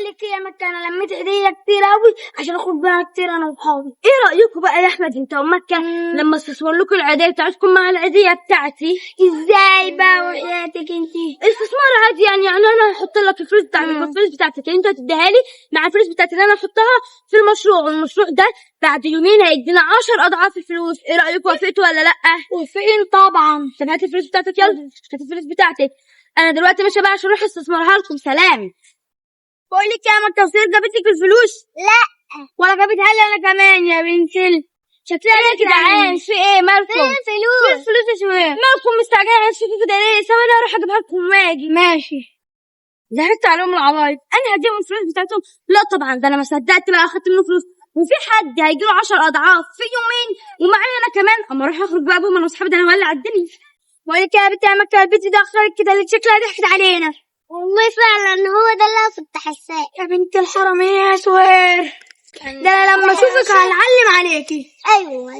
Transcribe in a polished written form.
لك يا مكة، انا لميت هديه كتير قوي عشان اخد بيها كتير انا وصحابي. ايه رايكم بقى يا احمد انت ومكه لما استثمر لكم العيديه بتاعتكم مع العيديه بتاعتي؟ ازاي بقى وحياتك انتي؟ استثمار عادي يعني انا هحط لك الفلوس بتاعتك والفلوس بتاعتك انت هتديها لي مع الفلوس بتاعتي اللي انا هحطها في المشروع، والمشروع ده بعد يومين هيدينا 10 اضعاف الفلوس. ايه رايكم، وافقتوا ولا لا؟ وفين طبعا. طب هات الفلوس بتاعتك، يلا هات الفلوس بتاعتك. انا دلوقتي ماشيه بقى عشان اروح استثمرها لكم. سلام. بقول لك يا مكة، وصير جابت لك الفلوس؟ لا. ولا جابتها لي انا كمان يا بنت شكلها يا جدعان في ايه مالكم؟ فين الفلوس؟ فلوس ايه مالكم مستعجلين تشوفوا كده ليه؟ ثواني اروح اجيبها لكم واجي. ماشي. ضحكت عليهم العوايد، انا هديهم الفلوس بتاعتهم؟ لا طبعا، ده انا ما صدقت بقى اخدت منه فلوس وفي حد هيجيله 10 اضعاف في يومين ومعايا انا كمان. اما اروح اخرج بقى بهم انا واصحابي، ده انا هولع الدنيا. بقول لك يا بنت يا مكة، البنت دي اخرت كده اللي شكلها ضحكت علينا. والله فعلا هو ده اللي انا كنت حاساه. يا بنت الحرامية يا سوير، ده انا لما اشوفك هنعلم عليكي. ايوه.